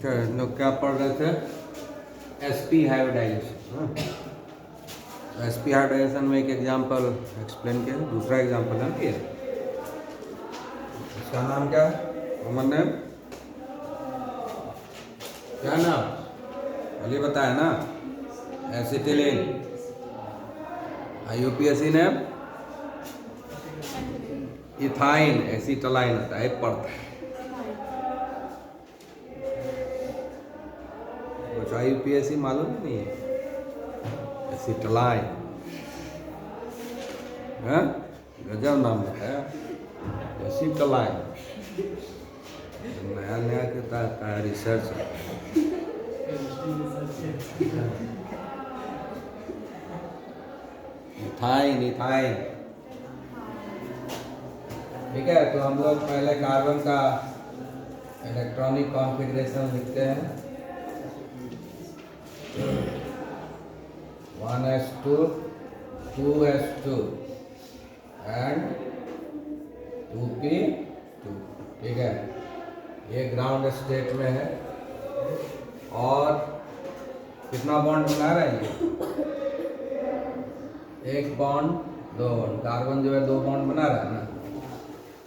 अच्छा, हम लोग क्या पढ़ रहे थे? sp hybridisation. sp हाइब्रिडाइजेशन में एक एग्जांपल एक्सप्लेन किया, दूसरा एग्जांपल है कि इसका नाम क्या है? कॉमन नेम क्या नाम पहले बताया ना? Acetylene. UPSC name ethyne acetylene type पढ़ता है। कुछ यूपीएससी मालूम ही नहीं है। एसिटलाइन है, गजब नाम बताया। एसिटलाइन नया नया कितना का रिसर्च है। Ethyne ethyne. ठीक है, तो हम लोग पहले कार्बन का इलेक्ट्रॉनिक कॉन्फ़िगरेशन लिखते हैं। 1s2 2s2 and 2p2। ठीक है, ये ग्राउंड स्टेट में है और कितना बॉन्ड बना रहा है ये? एक बॉन्ड दो बॉन्ड। कार्बन जो है दो बॉन्ड बना रहा है ना,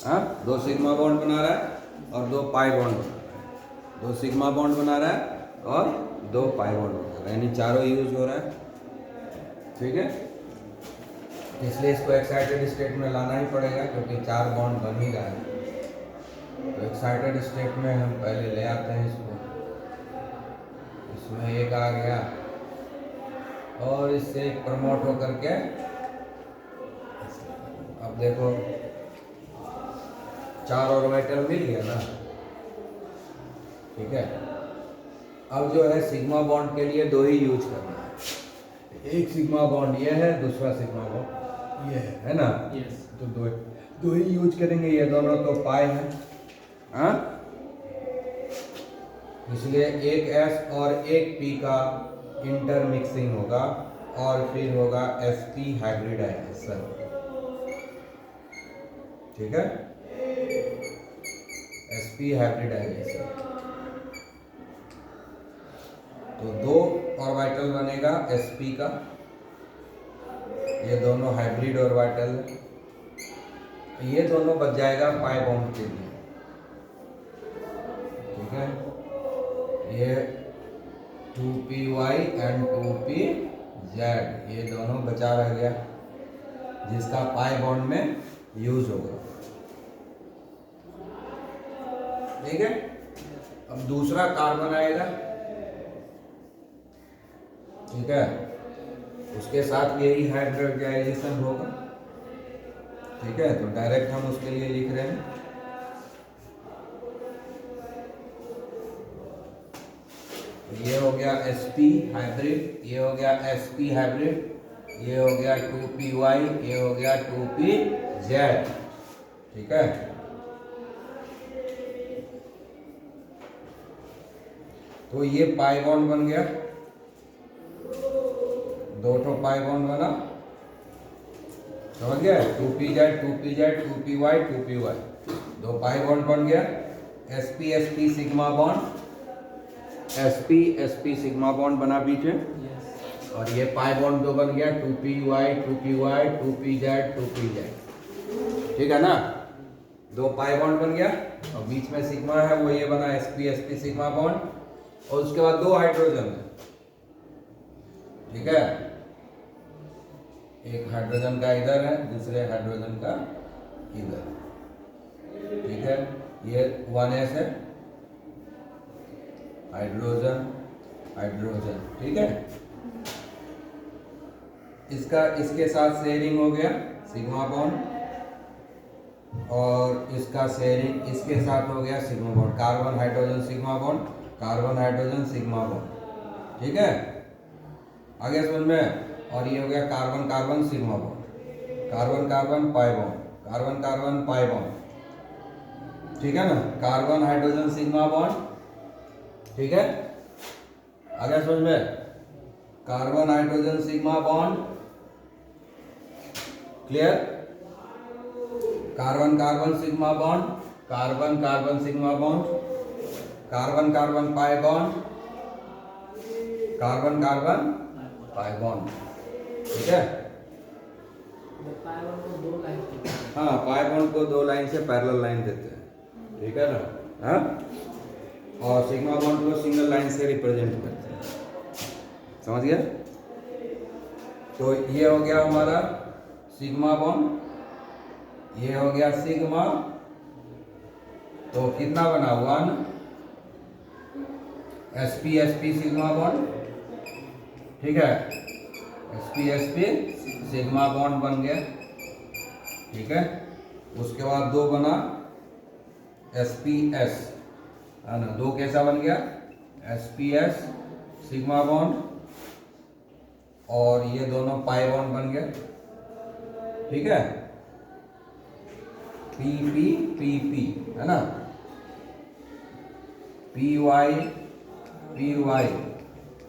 हाँ, दो सिग्मा बॉन्ड बना रहा है और दो पाई बॉन्ड बना रहा है। दो सिग्मा बॉन्ड बना रहा है और दो पाई बॉन्ड बना रहा है, यानी चारों यूज हो रहा है। ठीक है, इसलिए इसको एक्साइटेड स्टेट में लाना ही पड़ेगा क्योंकि चार बॉन्ड बन ही रहा है। तो एक्साइटेड स्टेट में हम पहले ले आते हैं इसको। इसमें एक आ गया और इससे एक प्रमोट होकर के, अब देखो चार ऑर्बिटल मिल गया ना। ठीक है, अब जो है सिग्मा बॉन्ड के लिए दो ही यूज करना है। एक सिग्मा बॉन्ड ये है, दूसरा सिग्मा बॉन्ड ये है ना। Yes. तो दो ही यूज करेंगे, ये दोनों तो पाई है, हाँ? इसलिए एक S और एक P का इंटरमिक्सिंग होगा और फिर होगा sp हाइब्रिडाइजेशन। ठीक है, sp हाइब्रिडाइजेशन। तो दो ऑर्बिटल बनेगा sp का, ये दोनों हाइब्रिड ऑर्बिटल है। ये दोनों बच जाएगा पाई बॉन्ड के लिए। ठीक है, ये 2py एंड 2pz, ये दोनों बचा रह गया जिसका पाई बॉन्ड में यूज होगा। ठीक है, अब दूसरा कार्बन आएगा। ठीक है, उसके साथ यही हाइब्रिडाइजेशन होगा। ठीक है, तो डायरेक्ट हम उसके लिए लिख रहे हैं ये हो गया sp हाइब्रिड, ये हो गया sp हाइब्रिड, ये हो गया 2py, ये हो गया 2pz। ठीक है, तो ये पाई बॉन्ड बन गया, दो ठो पाई बॉन्ड बना, समझ गया? 2pz 2pz 2py 2py, दो पाई बॉन्ड बन गया। sp sp sigma bond, sp sp sigma bond बना पीछे। Yes. और ये पाई बॉन्ड दो बन गया 2py 2py 2pz 2pz। ठीक है ना, दो पाई बॉन्ड बन गया और बीच में सिग्मा है, वो ये बना sp sp सिग्मा बॉन्ड। और उसके बाद दो हाइड्रोजन है। ठीक है, एक हाइड्रोजन का इधर है, दूसरे हाइड्रोजन का इधर। ठीक है, ये 1s है, हाइड्रोजन हाइड्रोजन। ठीक है, इसका इसके साथ शेयरिंग हो गया सिग्मा बॉन्ड और इसका शेयरिंग इसके साथ हो गया sigma bond. Carbon hydrogen sigma bond, carbon hydrogen sigma bond. ठीक है, आगे समझ में। और ये हो गया carbon carbon sigma bond, carbon carbon pi bond, carbon carbon pi bond. ठीक है ना, कार्बन हाइड्रोजन सिग्मा बॉन्ड। ठीक है, आगे समझ में। Carbon hydrogen sigma bond, clear? Carbon carbon sigma bond, carbon carbon sigma bond, carbon carbon pi bond, carbon carbon pi bond, ठीक है। हाँ, पाई बॉन्ड को दो लाइन से पैरेलल लाइन देते हैं, ठीक है ना। हाँ, और सिग्मा बॉन्ड को सिंगल लाइन से रिप्रेजेंट करते हैं, समझ गया। तो ये हो गया हमारा सिग्मा बॉन्ड, ये हो गया सिग्मा, तो कितना बना 1 sp सिग्मा बॉन्ड, ठीक है। sp सिग्मा बॉन्ड बन गया, ठीक है। उसके बाद 2 बना sps, है ना। 2 कैसा बन गया sps सिग्मा बॉन्ड, और ये दोनों पाई बॉन्ड बन गया, ठीक है। pp है ना, py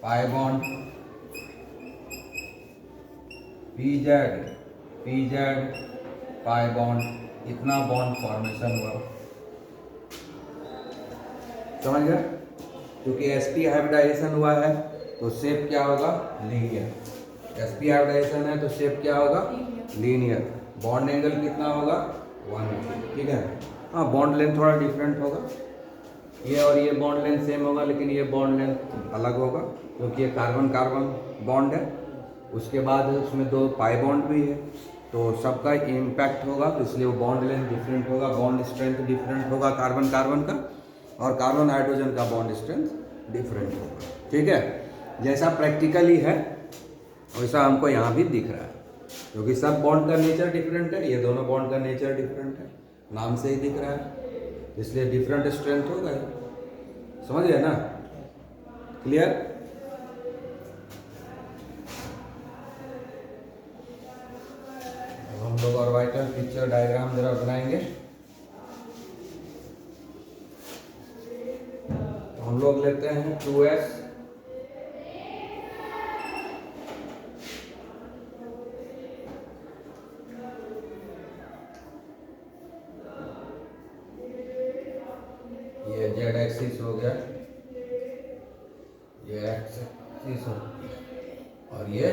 pi bond, pz pi bond, इतना बॉन्ड फॉर्मेशन हुआ, समझ गया। क्योंकि sp हाइब्रिडाइजेशन हुआ है तो शेप क्या होगा, लीनियर। sp हाइब्रिडाइजेशन है तो शेप क्या होगा, लीनियर। बॉन्ड एंगल कितना होगा 180, ठीक है। हाँ, बॉन्ड लेंथ थोड़ा डिफरेंट होगा, ये और ये बॉन्ड लेंथ सेम होगा, लेकिन ये बॉन्ड लेंथ अलग होगा क्योंकि ये कार्बन कार्बन बॉन्ड है। उसके बाद उसमें 2 पाई बॉन्ड भी है, तो सबका इम्पैक्ट होगा, तो इसलिए वो बॉन्ड लेंथ डिफरेंट होगा, बॉन्ड स्ट्रेंथ डिफरेंट होगा कार्बन कार्बन का, और कार्बन हाइड्रोजन का बॉन्ड स्ट्रेंथ डिफरेंट होगा, ठीक है। जैसा प्रैक्टिकली है वैसा हमको यहाँ भी दिख रहा है, क्योंकि सब बॉन्ड का नेचर डिफरेंट है, ये दोनों बॉन्ड का नेचर डिफरेंट है, नाम से ही दिख रहा है, इसलिए डिफरेंट स्ट्रेंथ होगा, समझ गए ना। क्लियर। हम लोग ऑर्बिटल पिक्चर डायग्राम जरा बनाएंगे। हम लोग लेते हैं 2s, ये z एक्सिस हो गया, ये x एक्सिस हो गया, और ये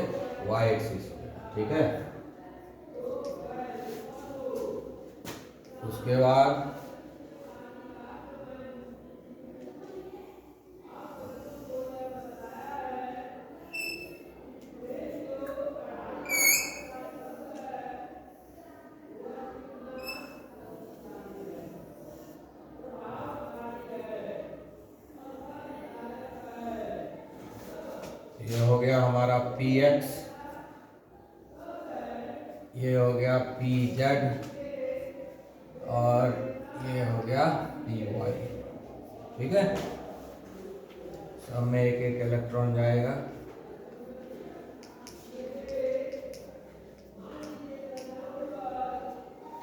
y एक्सिस हो गया, ठीक है। उसके बाद ये हो गया हमारा px, ये हो गया pz, और ये हो गया py, ठीक है। सब में एक एक इलेक्ट्रॉन जाएगा,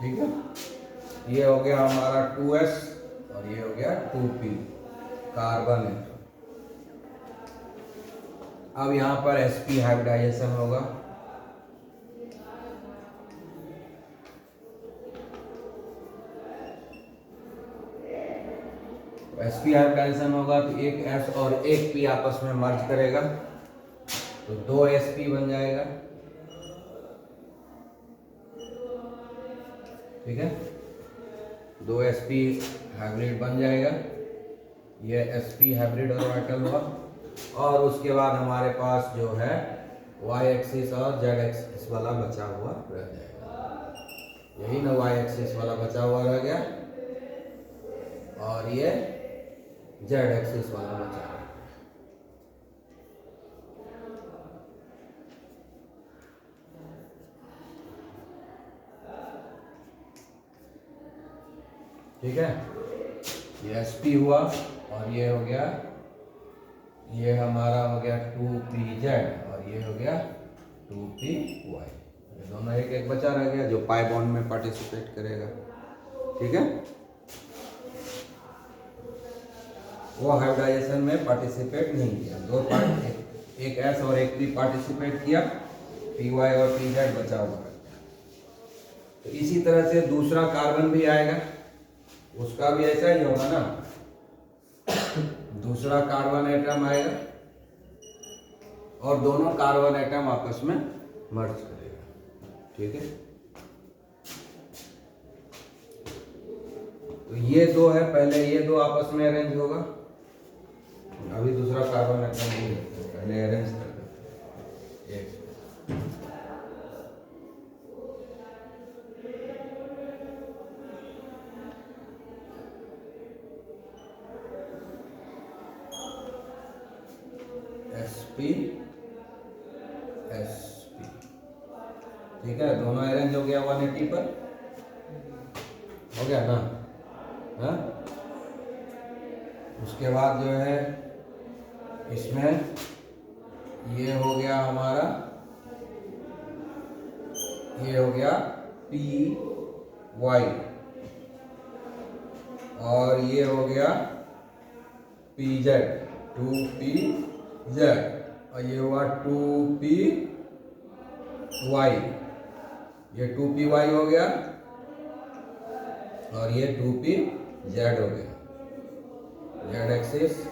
ठीक है। ये हो गया हमारा 2s, और ये हो गया 2p कार्बन है। अब यहाँ पर sp हाइब्रिडाइजेशन होगा, sp हाइब्रिडाइजेशन होगा तो एक s और एक p आपस में मर्ज करेगा, तो 2 sp बन जाएगा, ठीक है। 2 sp हाइब्रिड बन जाएगा, ये sp हाइब्रिड ऑर्बिटल हुआ। और उसके बाद हमारे पास जो है y एक्सिस और z एक्सिस वाला बचा हुआ रह जाएगा, यही ना, y एक्सिस वाला बचा हुआ रह गया, और ये z एक्सिस वाला बचा हुआ, ठीक है। ये sp हुआ, और ये हो गया, ये हमारा हो गया 2pz, और ये हो गया 2py, ये दोनों एक एक बचा रह गया जो पाई बॉन्ड में पार्टिसिपेट करेगा, ठीक है। वो हाइब्रिडाइजेशन में पार्टिसिपेट नहीं किया, 2 पार्ट, एक s और एक p पार्टिसिपेट किया, py और pz बचा हुआ है। तो इसी तरह से दूसरा कार्बन भी आएगा, उसका भी ऐसा ही होगा ना, दूसरा कार्बन एटम आएगा और दोनों कार्बन एटम आपस में मर्ज करेगा। ठीक है, तो ये दो है, पहले ये दो आपस में अरेंज होगा, अभी दूसरा कार्बन एटम नहीं है, पहले अरेंज कर देते हैं। sp sp, ठीक है, दोनों अरेंज हो गया 180 पर, हो गया ना। हाँ, उसके बाद जो है इसमें ये हो गया हमारा, ये हो गया पी वाई और ये हो गया पी जेड, 2p जेड, और ये हुआ 2p वाई, ये 2p वाई हो गया और ये 2p जेड हो गया, जेड एक्सिस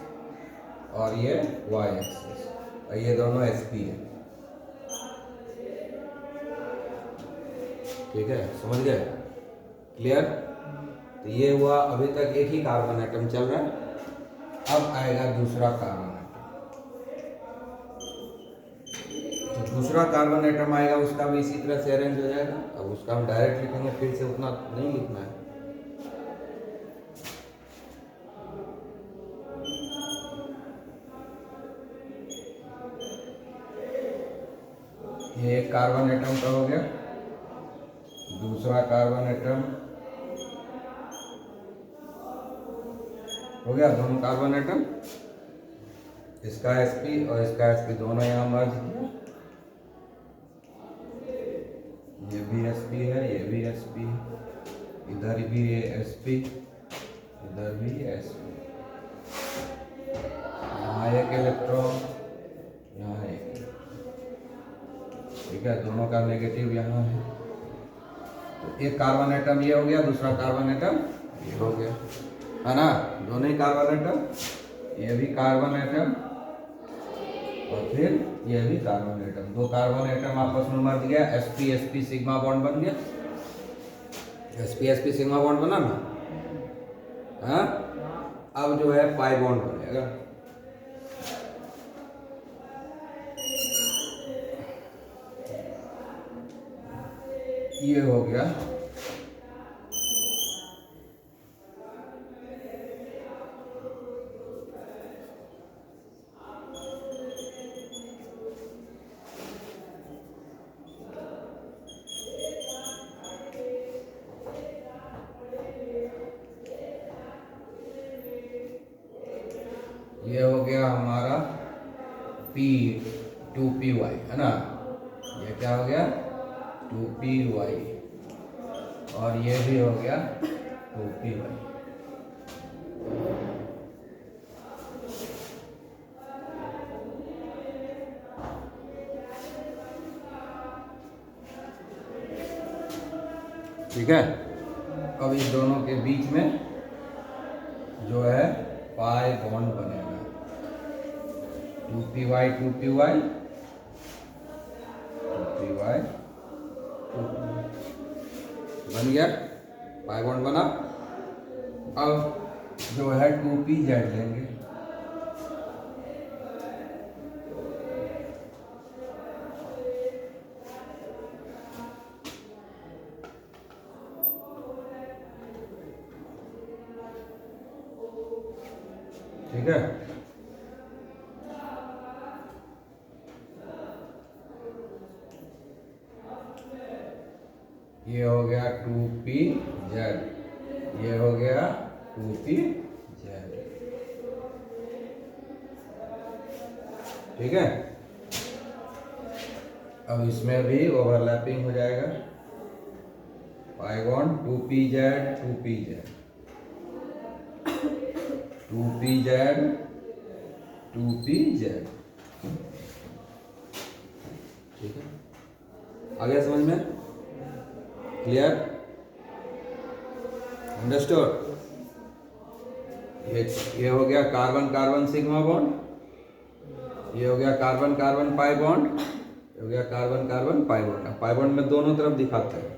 और ये वाई एक्सिस, और ये दोनों sp है। ठीक है, समझ गए? क्लियर? तो ये हुआ, अभी तक एक ही कार्बन एटम चल रहा है, अब आएगा दूसरा कार्बन एटम। तो दूसरा कार्बन एटम आएगा, उसका भी इसी तरह से अरेंज हो जाएगा। अब उसका हम डायरेक्ट लिखेंगे, फिर से उतना नहीं लिखना है। ये एक कार्बन एटम का हो गया, दूसरा कार्बन एटम हो गया, दोनों कार्बन एटम, इसका sp और इसका sp दोनों यहाँ मर्ज किया, ये भी sp है, ये भी sp, इधर भी ये sp, इधर भी sp, यहाँ एक इलेक्ट्रॉन, यहाँ एक, ठीक है, दोनों का नेगेटिव यहाँ है। तो एक कार्बन एटम ये हो गया, दूसरा कार्बन एटम ये हो गया, है ना, दोनों ही कार्बन एटम, ये भी कार्बन एटम और फिर ये भी कार्बन एटम, दो कार्बन एटम आपस में मर्ज गया, sp sp सिग्मा बॉन्ड बन गया, sp sp सिग्मा बॉन्ड बना ना। हाँ, अब जो है पाई बॉन्ड बनेगा, ये हो गया ये हो गया हमारा P2py, है ना, ये क्या हो गया 2py और ये भी हो गया 2py। ठीक है, अब इस दोनों के बीच में जो है पाई बॉन्ड बनेगा, 2py 2py 2py बन गया, पाई बॉन्ड बना। अब जो है 2pz लेंगे, ठीक है, ये हो गया 2pz, ये हो गया 2pz, ठीक है। अब इसमें भी ओवरलैपिंग हो जाएगा, pi bond 2pz 2pz 2pz 2pz, ठीक है, आ गया समझ में? क्लियर? अंडरस्टूड? ये हो गया कार्बन कार्बन सिग्मा बॉन्ड, ये हो गया कार्बन कार्बन पाई बॉन्ड, ये हो गया carbon carbon pi bond. Pi bond में दोनों तरफ दिखाते हैं,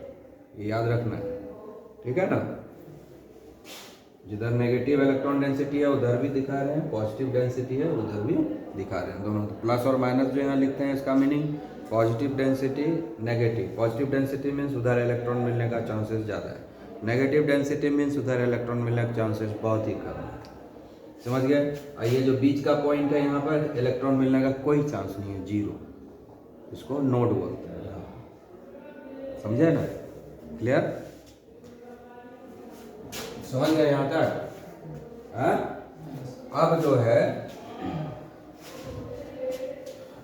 ये याद रखना है, ठीक है ना। जिधर नेगेटिव इलेक्ट्रॉन डेंसिटी है उधर भी दिखा रहे हैं, पॉजिटिव डेंसिटी है उधर भी दिखा रहे हैं, दोनों प्लस और माइनस जो यहाँ लिखते हैं इसका meaning positive density negative. Positive density means उधर इलेक्ट्रॉन मिलने का चांसेस ज़्यादा है, नेगेटिव डेंसिटी मीन्स उधर इलेक्ट्रॉन मिलने का चांसेस बहुत ही कम है। समझ गए। और ये जो बीच का पॉइंट है यहाँ पर इलेक्ट्रॉन मिलने का कोई चांस नहीं है, जीरो, इसको नोड बोलते हैं। समझे ना, क्लियर, समझ गए यहाँ तक। अब जो है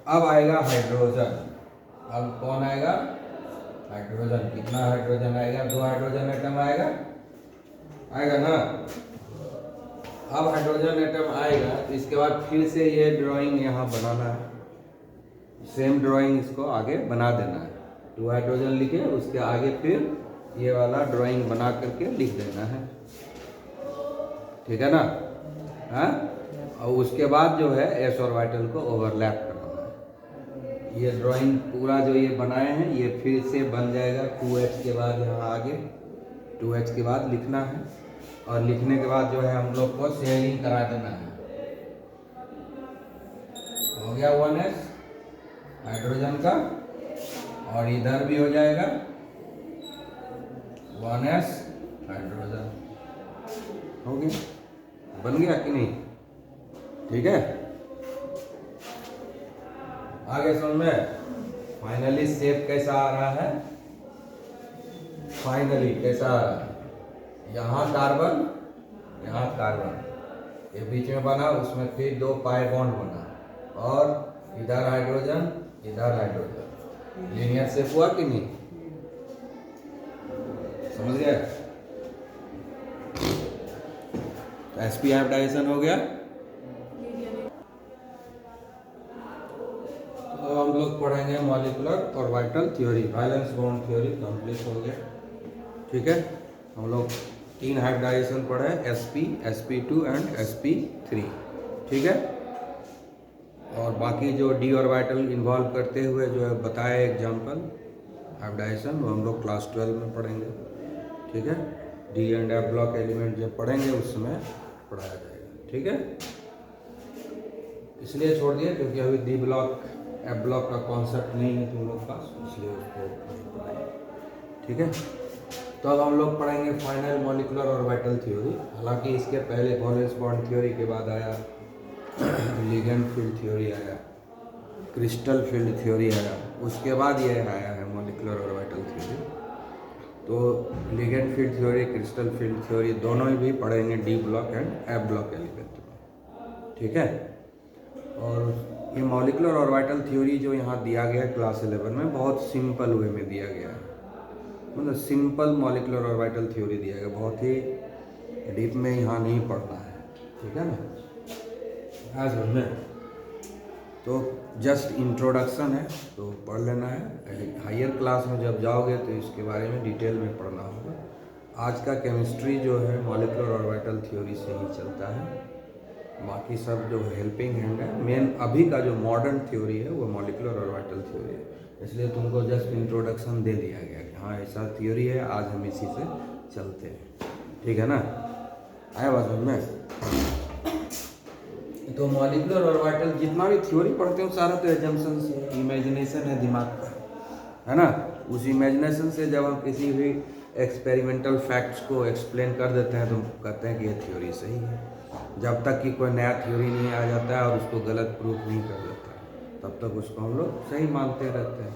अब आएगा हाइड्रोजन। अब कौन आएगा, हाइड्रोजन। कितना हाइड्रोजन आएगा, 2 हाइड्रोजन एटम आएगा, आएगा ना। अब हाइड्रोजन एटम आएगा, इसके बाद फिर से ये ड्राइंग यहाँ बनाना है, सेम ड्राइंग इसको आगे बना देना है। 2 हाइड्रोजन लिखे, उसके आगे फिर ये वाला ड्राइंग बना करके लिख देना है, ठीक है ना। हाँ, और उसके बाद जो है एस ऑर्बिटल को ओवरलैप करना है। ये ड्राइंग पूरा जो ये बनाए हैं ये फिर से बन जाएगा 2h के बाद, यहाँ आगे 2h के बाद लिखना है, और लिखने के बाद जो है हम लोग को शेयरिंग करा देना है। हो गया 1s हाइड्रोजन का, और इधर भी हो जाएगा 1s हाइड्रोजन। हो गया, बन गया कि नहीं, ठीक है। आगे समझ में। फाइनली शेप कैसा आ रहा है, फाइनली कैसा आ रहा है, यहाँ कार्बन यहाँ कार्बन, ये बीच में बना, उसमें फिर 2 पाई बॉन्ड बना, और इधर हाइड्रोजन इधर हाइड्रोजन, लीनियर शेप हुआ कि नहीं, समझ गए। sp हाइब्रिडाइजेशन हो गया। तो हम लोग पढ़ेंगे molecular orbital theory, valence bond theory complete हो गया, ठीक है। हम लोग 3 हाइब्रिडाइजेशन पढ़े, sp, sp2 एंड sp3, ठीक है। और बाकी जो डी ऑर्बिटल इन्वॉल्व करते हुए जो है बताए एग्जाम्पल हाइब्रिडाइजेशन, वो हम लोग क्लास 12 में पढ़ेंगे, ठीक है। D and F block element जब पढ़ेंगे उस समय पढ़ाया जाएगा, ठीक है। इसलिए छोड़ दिया क्योंकि अभी डी ब्लॉक एफ ब्लॉक का कॉन्सेप्ट नहीं है तुम लोग पास, इसलिए उसको पढ़ाएंगे, ठीक है। तो अब हम लोग पढ़ेंगे फाइनल मॉलिक्यूलर ऑर्बिटल थ्योरी। हालांकि इसके पहले वैलेंस बॉन्ड थ्योरी के बाद आया लिगेंड फील्ड थ्योरी, आया क्रिस्टल फील्ड थ्योरी, आया उसके बाद ये आया है मॉलिक्यूलर ऑर्बिटल थ्योरी। तो ligand field theory, crystal field theory दोनों ही भी पढ़ेंगे D block and F block element में, ठीक है। और ये मॉलिक्यूलर ऑर्बिटल थ्योरी जो यहाँ दिया गया है क्लास 11 में, बहुत सिंपल वे में दिया गया है, मतलब सिंपल मॉलिक्यूलर ऑर्बिटल थ्योरी दिया गया, बहुत ही डीप में यहाँ नहीं पढ़ना है, ठीक है ना। आज में तो जस्ट इंट्रोडक्शन है, तो पढ़ लेना है। हायर क्लास में जब जाओगे तो इसके बारे में डिटेल में पढ़ना होगा। आज का केमिस्ट्री जो है मॉलिक्यूलर ऑर्बिटल थ्योरी से ही चलता है, बाकी सब जो हेल्पिंग हैंड है। मेन अभी का जो मॉडर्न थ्योरी है वो मॉलिक्यूलर ऑर्बिटल थ्योरी है, इसलिए तुमको जस्ट इंट्रोडक्शन दे दिया गया कि हाँ ऐसा थ्योरी है, आज हम इसी से चलते हैं, ठीक है ना। आया बात समझ में। तो मॉलिक्यूलर ऑर्बिटल जितना भी थ्योरी पढ़ते हो सारा तो एजम्पशंस, इमेजिनेशन है दिमाग का, है ना। उस इमेजिनेशन से जब हम किसी भी एक्सपेरिमेंटल फैक्ट्स को एक्सप्लेन कर देते हैं तो कहते हैं कि ये थ्योरी सही है। जब तक कि कोई नया थ्योरी नहीं आ जाता है और उसको गलत प्रूफ नहीं कर देता है तब तक उसको हम लोग सही मानते रहते हैं,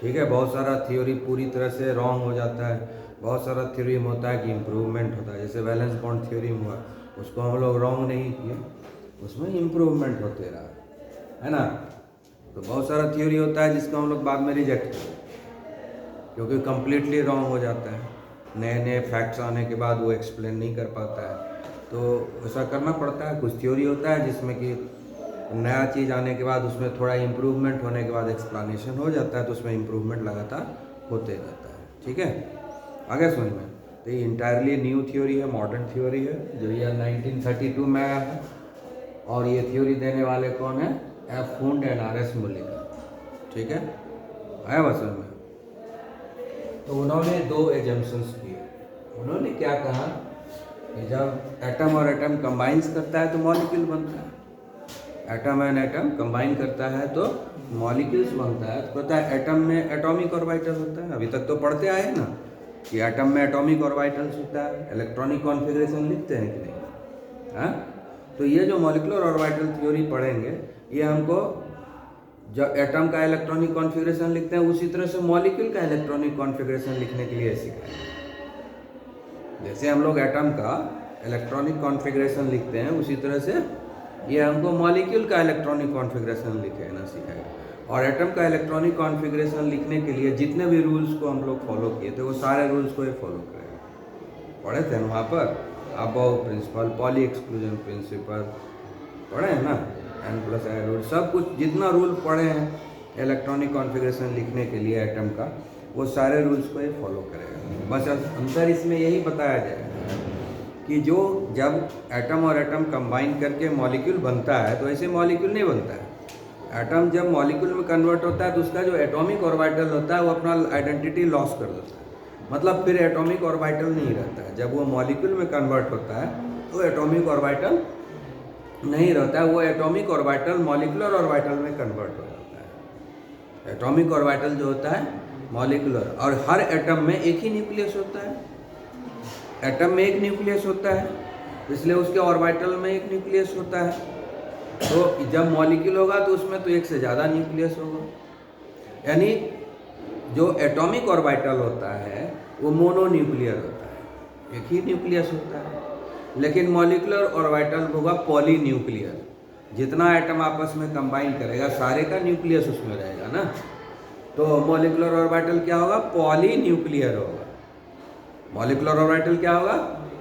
ठीक है। बहुत सारा थ्योरी पूरी तरह से रॉन्ग हो जाता है, बहुत सारा थ्योरी में होता है कि इम्प्रूवमेंट होता है, जैसे वैलेंस बॉन्ड थ्योरी में हुआ, उसको हम लोग रॉन्ग नहीं किए, उसमें इम्प्रूवमेंट होते रहा, है ना। तो बहुत सारा थ्योरी होता है जिसको हम लोग बाद में रिजेक्ट करते हैं क्योंकि कम्प्लीटली रॉन्ग हो जाता है, नए नए फैक्ट्स आने के बाद वो एक्सप्लेन नहीं कर पाता है, तो ऐसा करना पड़ता है। कुछ थ्योरी होता है जिसमें कि नया चीज़ आने के बाद उसमें थोड़ा इम्प्रूवमेंट होने के बाद एक्सप्लेनेशन हो जाता है, तो उसमें इम्प्रूवमेंट लगातार होते रहता है, ठीक है। आगे समझ में। तो तो ये इंटायरली न्यू थ्योरी है, मॉडर्न थ्योरी है, जो ये 1932 में आया है। और ये थ्योरी देने वाले कौन है? F Hund and R S Mulliken. ठीक है, आया बस में। तो उन्होंने दो एजम्पशंस किए। उन्होंने क्या कहा कि जब एटम और एटम कंबाइंस करता है तो मॉलिक्यूल बनता है। एटम एंड एटम कंबाइन करता है तो मॉलिक्यूल्स बनता है। तो पता है एटम में एटॉमिक ऑर्बिटल होता है, अभी तक तो पढ़ते आए ना कि एटम में एटॉमिक ऑर्बिटल्स होता है, इलेक्ट्रॉनिक कॉन्फ़िगरेशन लिखते हैं कि नहीं? हाँ, तो ये जो मॉलिक्यूलर ऑर्बिटल थ्योरी पढ़ेंगे, ये हमको जब एटम का इलेक्ट्रॉनिक कॉन्फ़िगरेशन लिखते हैं उसी तरह से मॉलिक्यूल का इलेक्ट्रॉनिक कॉन्फ़िगरेशन लिखने के लिए सिखाएंगे। जैसे हम लोग एटम का इलेक्ट्रॉनिक कॉन्फ़िगरेशन लिखते हैं उसी तरह से ये हमको मॉलिक्यूल का इलेक्ट्रॉनिक कॉन्फ़िगरेशन लिखना सिखाएगा। और एटम का इलेक्ट्रॉनिक कॉन्फ़िगरेशन लिखने के लिए जितने भी रूल्स को हम लोग फॉलो किए थे वो सारे रूल्स को ये फॉलो करेगा। पढ़े थे वहाँ पर Aufbau principle, Pauli exclusion principle पढ़े हैं ना, N+I रूल, सब कुछ जितना रूल पढ़े हैं इलेक्ट्रॉनिक कॉन्फ़िगरेशन लिखने के लिए एटम का, वो सारे रूल्स को ये फॉलो करेगा। बस अंतर इसमें यही बताया जाएगा कि जो जब एटम और एटम कंबाइन करके मॉलिक्यूल बनता है तो ऐसे मॉलिक्यूल नहीं बनता है। एटम जब मॉलिक्यूल में कन्वर्ट होता है तो उसका जो एटॉमिक ऑर्बिटल होता है वो अपना आइडेंटिटी लॉस कर देता है, मतलब फिर एटॉमिक ऑर्बिटल नहीं रहता है। जब वो मॉलिक्यूल में कन्वर्ट होता है तो एटॉमिक ऑर्बिटल नहीं रहता है, वो एटॉमिक ऑर्बिटल मॉलिक्यूलर ऑर्बिटल में कन्वर्ट हो जाता है। एटॉमिक ऑर्बिटल जो होता है मॉलिक्यूलर, और हर एटम में एक ही न्यूक्लियस होता है। एटम में एक न्यूक्लियस होता है, इसलिए उसके ऑर्बिटल में एक न्यूक्लियस होता है। तो जब मॉलिक्यूल होगा तो उसमें तो एक से ज़्यादा न्यूक्लियस होगा, यानी जो एटॉमिक ऑर्बिटल होता है वो मोनोन्यूक्लियर होता है, एक ही न्यूक्लियस होता है। लेकिन मॉलिक्यूलर ऑर्बिटल होगा पॉलीन्यूक्लियर, जितना एटम आपस में कंबाइन करेगा सारे का न्यूक्लियस उसमें रहेगा ना, तो मॉलिक्यूलर ऑर्बिटल क्या होगा? पॉलीन्यूक्लियर होगा। मॉलिक्यूलर ऑर्बिटल क्या होगा?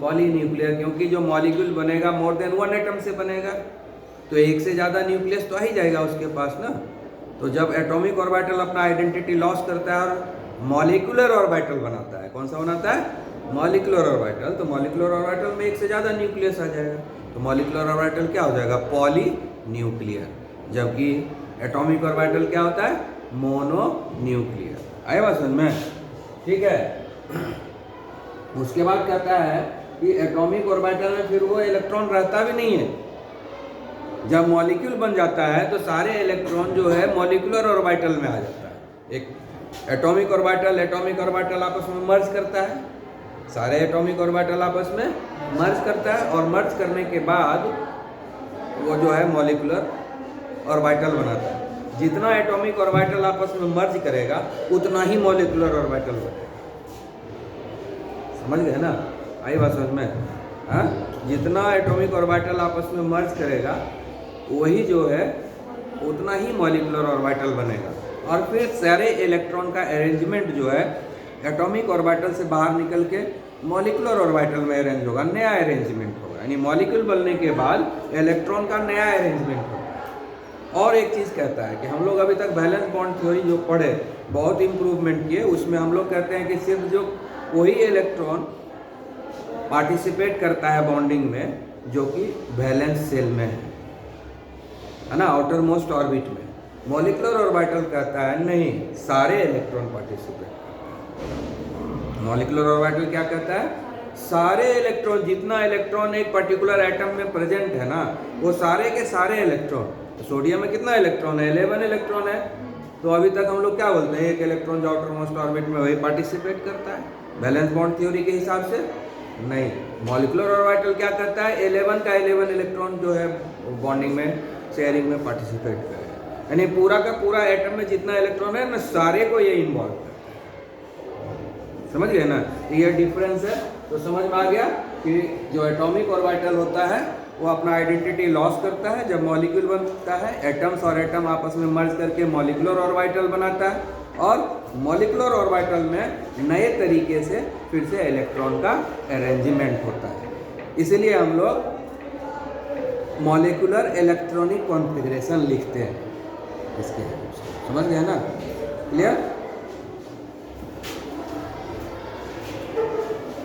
पॉलीन्यूक्लियर, क्योंकि जो मॉलिक्यूल बनेगा मोर देन वन एटम से बनेगा, तो एक से ज़्यादा न्यूक्लियस तो आ ही जाएगा उसके पास ना। तो जब एटॉमिक ऑर्बिटल अपना आइडेंटिटी लॉस करता है और मॉलिक्यूलर ऑर्बिटल बनाता है, कौन सा बनाता है? मॉलिक्यूलर ऑर्बिटल, तो मॉलिक्यूलर ऑर्बिटल में एक से ज़्यादा न्यूक्लियस आ जाएगा, तो मॉलिक्यूलर ऑर्बिटल क्या हो जाएगा? पॉलीन्यूक्लियर। जबकि एटॉमिक ऑर्बिटल क्या होता है? मोनोन्यूक्लियर। आए बात समझ में? ठीक है। उसके बाद कहता है कि एटॉमिक ऑर्बिटल में फिर वो इलेक्ट्रॉन रहता भी नहीं है। जब मॉलिक्यूल बन जाता है तो सारे इलेक्ट्रॉन जो है मॉलिक्यूलर ऑर्बिटल में आ जाता है। एक एटॉमिक ऑर्बिटल आपस में मर्ज करता है, सारे एटॉमिक ऑर्बिटल आपस में मर्ज करता है, और मर्ज करने के बाद वो जो है मॉलिक्यूलर ऑर्बिटल बनाता है। जितना एटॉमिक ऑर्बिटल आपस में मर्ज करेगा उतना ही मॉलिक्यूलर ऑर्बिटल बनेगा। समझ गए ना? आई बात समझ में? हाँ, जितना एटॉमिक ऑर्बिटल आपस में मर्ज करेगा वही जो है उतना ही मॉलिक्यूलर ऑर्बिटल बनेगा। और फिर सारे इलेक्ट्रॉन का अरेंजमेंट जो है एटॉमिक ऑर्बिटल से बाहर निकल के मॉलिक्यूलर ऑर्बिटल में अरेंज होगा, नया अरेंजमेंट होगा। यानी मॉलिक्यूल बनने के बाद इलेक्ट्रॉन का नया अरेंजमेंट होगा। और एक चीज़ कहता है कि हम लोग अभी तक वैलेंस बॉन्ड थ्योरी जो पढ़े बहुत इम्प्रूवमेंट किए, उसमें हम लोग कहते हैं कि सिर्फ जो वही इलेक्ट्रॉन पार्टिसिपेट करता है बॉन्डिंग में जो कि वैलेंस सेल में है ना, आउटर मोस्ट ऑर्बिट में। मॉलिक्यूलर ऑर्बिटल कहता है नहीं, सारे इलेक्ट्रॉन पार्टिसिपेट करते हैं। मॉलिक्यूलर ऑर्बिटल क्या कहता है? सारे इलेक्ट्रॉन, जितना इलेक्ट्रॉन एक पर्टिकुलर एटम में प्रेजेंट है ना, वो सारे के सारे इलेक्ट्रॉन। तो सोडियम में कितना इलेक्ट्रॉन है? 11 इलेक्ट्रॉन है। तो अभी तक हम लोग क्या बोलते हैं? एक इलेक्ट्रॉन जो आउटर मोस्ट ऑर्बिट में वही पार्टिसिपेट करता है। वैलेंस बॉन्ड थ्योरी के हिसाब से नहीं। मॉलिक्यूलर ऑर्बिटल क्या करता है? 11 का 11 इलेक्ट्रॉन जो है बॉन्डिंग में, शेयरिंग में पार्टिसिपेट करेगा। यानी पूरा का पूरा एटम में जितना इलेक्ट्रॉन है ना, सारे को ये इन्वॉल्व करता है। समझ गए ना? ये डिफरेंस है। तो समझ में आ गया कि जो एटॉमिक ऑर्बिटल होता है वो अपना आइडेंटिटी लॉस करता है जब मॉलिक्यूल बनता है। एटम्स और एटम आपस में मर्ज करके मॉलिक्यूलर ऑर्बिटल बनाता है, और मॉलिक्यूलर ऑर्बिटल में नए तरीके से फिर से इलेक्ट्रॉन का अरेंजमेंट होता है। इसीलिए हम लोग मॉलिक्यूलर इलेक्ट्रॉनिक कॉन्फ़िगरेशन लिखते हैं इसके। समझ गए ना? क्लियर?